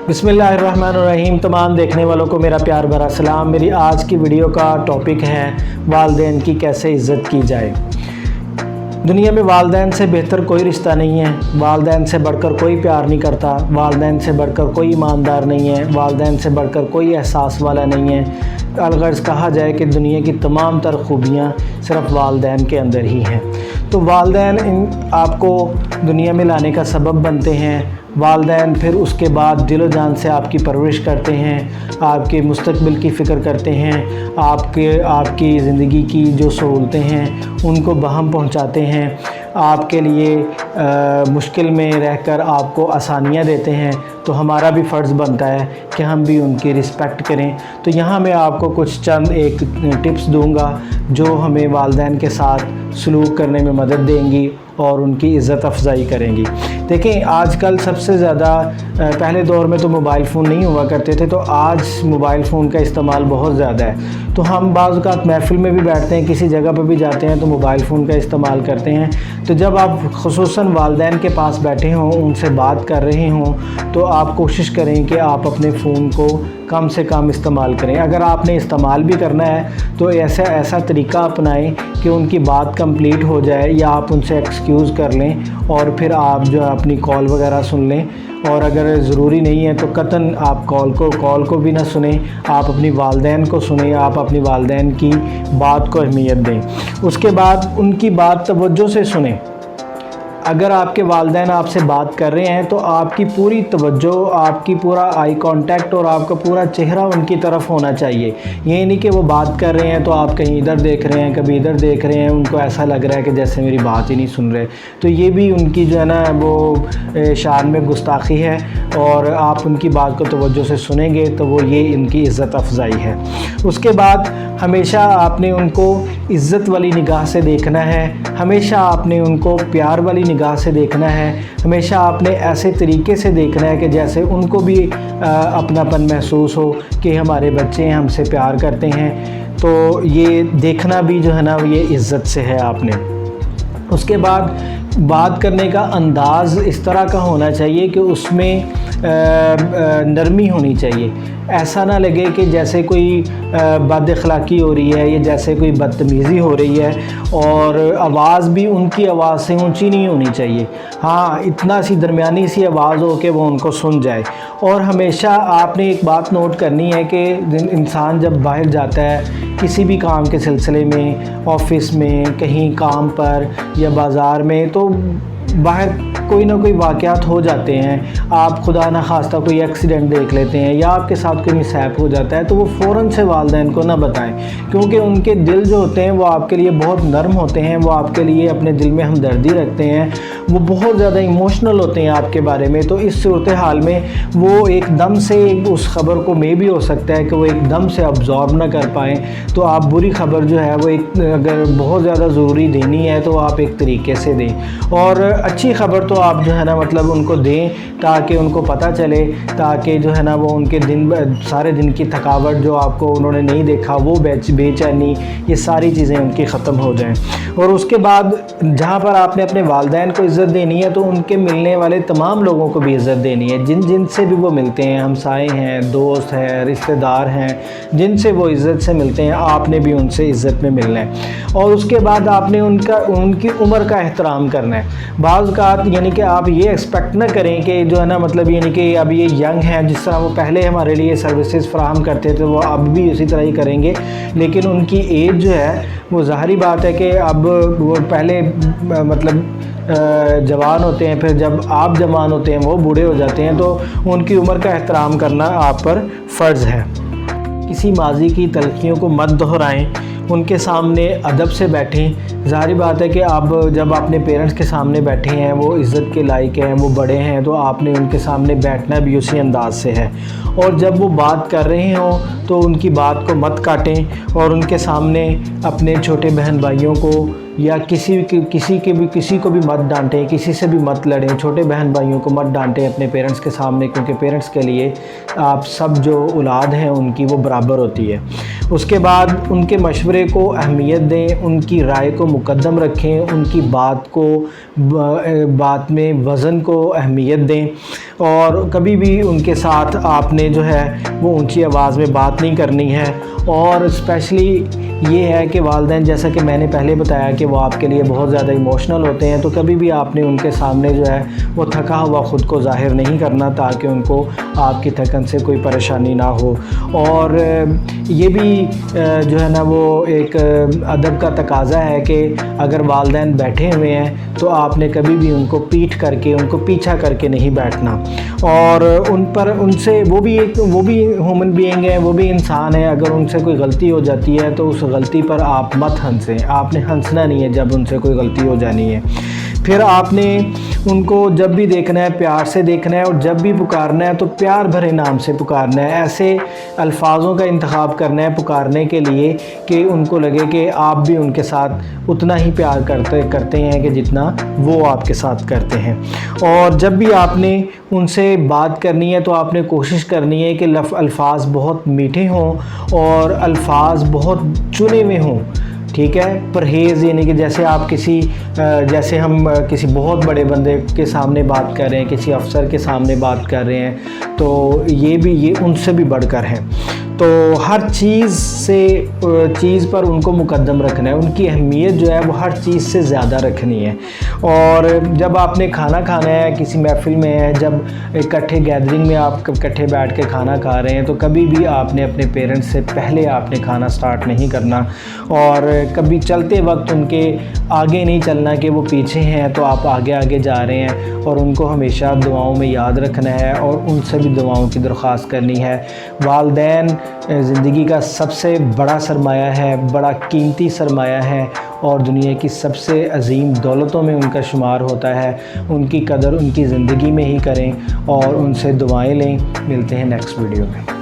बिस्मिल्लाहिर्रहमानिर्रहीम। तमाम देखने वालों को मेरा प्यार भरा सलाम। मेरी आज की वीडियो का टॉपिक है वालिदैन की कैसे इज़्ज़त की जाए। दुनिया में वालिदैन से बेहतर कोई रिश्ता नहीं है, वालिदैन से बढ़कर कोई प्यार नहीं करता, वालिदैन से बढ़कर कोई ईमानदार नहीं है, वालिदैन से बढ़कर कोई एहसास वाला नहीं है। अलगर्ज़ कहा जाए कि दुनिया की तमाम तर खूबियाँ सिर्फ़ वालिदैन के अंदर ही हैं। तो वालिदैन आपको दुनिया में लाने का सबब बनते हैं। वालिदैन फिर उसके बाद दिलो जान से आपकी परवरिश करते हैं, आपके मुस्तक़बिल की फ़िक्र करते हैं, आपकी ज़िंदगी की जो सहूलतें हैं उनको बहम पहुंचाते हैं, आपके लिए मुश्किल में रहकर आपको आसानियां देते हैं। तो हमारा भी फ़र्ज़ बनता है कि हम भी उनकी रिस्पेक्ट करें। तो यहाँ मैं आपको कुछ चंद एक टिप्स दूंगा जो हमें वालिदैन के साथ सलूक करने में मदद देंगी और उनकी इज़्ज़त अफ़ज़ाई करेंगी। देखें, आजकल सबसे ज़्यादा पहले दौर में तो मोबाइल फ़ोन नहीं हुआ करते थे, तो आज मोबाइल फ़ोन का इस्तेमाल बहुत ज़्यादा है। तो हम बाज़ औक़ात महफ़िल में भी बैठते हैं, किसी जगह पर भी जाते हैं तो मोबाइल फ़ोन का इस्तेमाल करते हैं। तो जब आप ख़ुसूसन वालिदैन के पास बैठे हों, उनसे बात कर रहे हों, तो आप कोशिश करें कि आप अपने फ़ोन को कम से कम इस्तेमाल करें। अगर आपने इस्तेमाल भी करना है तो ऐसा तरीका अपनाएं कि उनकी बात कंप्लीट हो जाए या आप उनसे एक्सक्यूज़ कर लें और फिर आप जो है अपनी कॉल वगैरह सुन लें। और अगर ज़रूरी नहीं है तो कतन आप कॉल को भी ना सुनें, आप अपनी वालिदैन को सुनें, आप अपनी वालिदैन की बात को अहमियत दें। उसके बाद उनकी बात तवज्जो से सुनें। अगर आपके वालिदैन आपसे बात कर रहे हैं तो आपकी पूरी तवज्जो, आपकी पूरा आई कांटेक्ट और आपका पूरा चेहरा उनकी तरफ होना चाहिए। ये नहीं कि वो बात कर रहे हैं तो आप कहीं इधर देख रहे हैं, कभी इधर देख रहे हैं, उनको ऐसा लग रहा है कि जैसे मेरी बात ही नहीं सुन रहे। तो ये भी उनकी जो है ना वो शान में गुस्ताखी है। और आप उनकी बात को तवज्जो से सुनेंगे तो वो ये इनकी इज़्ज़त अफ़ज़ाई है। उसके बाद हमेशा आपने उनको इज़्ज़त वाली निगाह से देखना है, हमेशा आपने उनको प्यार वाली निगाह से देखना है, हमेशा आपने ऐसे तरीके से देखना है कि जैसे उनको भी अपनापन महसूस हो कि हमारे बच्चे हमसे प्यार करते हैं। तो ये देखना भी जो है ना ये इज़्ज़त से है आपने। उसके बाद बात करने का अंदाज़ इस तरह का होना चाहिए कि उसमें नरमी होनी चाहिए। ऐसा ना लगे कि जैसे कोई बद अखलाक़ी हो रही है या जैसे कोई बदतमीज़ी हो रही है। और आवाज़ भी उनकी आवाज़ से ऊंची नहीं होनी चाहिए, हाँ इतना सी दरमियानी सी आवाज़ हो कि वो उनको सुन जाए। और हमेशा आपने एक बात नोट करनी है कि इंसान जब बाहर जाता है किसी भी काम के सिलसिले में, ऑफ़िस में, कहीं काम पर या बाज़ार में, तो बाहर कोई ना कोई वाक़यात हो जाते हैं। आप खुदा न खास्ता कोई एक्सीडेंट देख लेते हैं या आपके साथ कोई मिसहैप हो जाता है तो वो फ़ौरन से वालिदैन को ना बताएं, क्योंकि उनके दिल जो होते हैं वो आपके लिए बहुत नरम होते हैं, वो आपके लिए अपने दिल में हमदर्दी रखते हैं, वो बहुत ज़्यादा इमोशनल होते हैं आपके बारे में। तो इस सूरत हाल में वो एकदम से उस ख़बर को भी हो सकता है कि वो एकदम से अब्ज़ॉर्ब ना कर पाएँ। तो आप बुरी ख़बर जो है वो अगर बहुत ज़्यादा ज़रूरी देनी है तो आप एक तरीके से दें, और अच्छी ख़बर तो आप जो है ना मतलब उनको दें ताकि उनको पता चले, ताकि जो है ना वो उनके सारे दिन की थकावट जो आपको उन्होंने नहीं देखा वो बेचैनी, ये सारी चीज़ें उनकी ख़त्म हो जाएं। और उसके बाद जहाँ पर आपने अपने वालिदैन को इज़्ज़त देनी है तो उनके मिलने वाले तमाम लोगों को भी इज़्ज़त देनी है। जिनसे भी वो मिलते हैं, हमसाए हैं, दोस्त हैं, रिश्तेदार हैं, जिनसे वो इज़्ज़त से मिलते हैं आपने भी उनसे इज़्ज़त में मिलना है। और उसके बाद आपने उनकी उम्र का एहतराम करना है। बाज़ औक़ात यानी कि आप ये एक्सपेक्ट ना करें कि जो है ना मतलब यानी कि अब ये यंग हैं, जिस तरह वो पहले हमारे लिए सर्विसेज फराहम करते थे वो अब भी उसी तरह ही करेंगे। लेकिन उनकी एज जो है वो ज़ाहिरी बात है कि अब वो पहले मतलब जवान होते हैं, फिर जब आप जवान होते हैं वो बूढ़े हो जाते हैं, तो उनकी उम्र का एहतराम करना आप पर फ़र्ज़ है। किसी माजी की तलखियों को मत दोहराएं, उनके सामने अदब से बैठें। ज़ाहिर बात है कि आप जब अपने पेरेंट्स के सामने बैठे हैं, वो इज़्ज़त के लायक हैं, वो बड़े हैं, तो आपने उनके सामने बैठना भी उसी अंदाज से है। और जब वो बात कर रहे हों तो उनकी बात को मत काटें और उनके सामने अपने छोटे बहन भाइयों को یا کسی کو بھی مت ڈانٹیں، کسی سے بھی مت لڑیں، چھوٹے بہن بھائیوں کو مت ڈانٹیں اپنے پیرنٹس کے سامنے، کیونکہ پیرنٹس کے لیے آپ سب جو اولاد ہیں ان کی وہ برابر ہوتی ہے۔ اس کے بعد ان کے مشورے کو اہمیت دیں، ان کی رائے کو مقدم رکھیں، ان کی بات میں وزن کو اہمیت دیں، اور کبھی بھی ان کے ساتھ آپ نے جو ہے وہ اونچی آواز میں بات نہیں کرنی ہے۔ اور اسپیشلی یہ ہے کہ والدین، جیسا کہ میں نے پہلے بتایا کہ وہ آپ کے لیے بہت زیادہ ایموشنل ہوتے ہیں، تو کبھی بھی آپ نے ان کے سامنے جو ہے وہ تھکا ہوا خود کو ظاہر نہیں کرنا، تاکہ ان کو آپ کی تھکن سے کوئی پریشانی نہ ہو۔ اور یہ بھی جو ہے نا وہ ایک ادب کا تقاضا ہے کہ اگر والدین بیٹھے ہوئے ہیں تو آپ نے کبھی بھی ان کو پیچھا کر کے نہیں بیٹھنا، اور ان سے وہ بھی ہیومن بینگ ہے، وہ بھی انسان ہے، اگر ان سے کوئی غلطی ہو جاتی ہے تو اس غلطی پر آپ مت ہنسیں، آپ نے ہنسنا نہیں ہے جب ان سے کوئی غلطی ہو جانی ہے۔ پھر آپ نے ان کو جب بھی دیکھنا ہے پیار سے دیکھنا ہے، اور جب بھی پکارنا ہے تو پیار بھرے نام سے پکارنا ہے، ایسے الفاظوں کا انتخاب کرنا ہے پکارنے کے لیے کہ ان کو لگے کہ آپ بھی ان کے ساتھ اتنا ہی پیار کرتے ہیں کہ جتنا وہ آپ کے ساتھ کرتے ہیں۔ اور جب بھی آپ نے ان سے بات کرنی ہے تو آپ نے کوشش کرنی ہے کہ الفاظ بہت میٹھے ہوں اور الفاظ بہت چنے ہوئے ہوں، ٹھیک ہے۔ پرہیز، یعنی کہ جیسے ہم کسی بہت بڑے بندے کے سامنے بات کر رہے ہیں، کسی افسر کے سامنے بات کر رہے ہیں، تو یہ ان سے بھی بڑھ کر ہیں۔ تو ہر چیز پر ان کو مقدم رکھنا ہے، ان کی اہمیت جو ہے وہ ہر چیز سے زیادہ رکھنی ہے۔ اور جب آپ نے کھانا کھانا ہے، کسی محفل میں ہے، جب اکٹھے گیدرنگ میں آپ اکٹھے بیٹھ کے کھانا کھا رہے ہیں، تو کبھی بھی آپ نے اپنے پیرنٹس سے پہلے آپ نے کھانا سٹارٹ نہیں کرنا، اور کبھی چلتے وقت ان کے آگے نہیں چلنا کہ وہ پیچھے ہیں تو آپ آگے جا رہے ہیں، اور ان کو ہمیشہ دعاؤں میں یاد رکھنا ہے اور ان سے بھی دعاؤں کی درخواست کرنی ہے۔ والدین زندگی کا سب سے بڑا سرمایہ ہے، بڑا قیمتی سرمایہ ہے، اور دنیا کی سب سے عظیم دولتوں میں ان کا شمار ہوتا ہے۔ ان کی قدر ان کی زندگی میں ہی کریں اور ان سے دعائیں لیں۔ ملتے ہیں نیکسٹ ویڈیو میں۔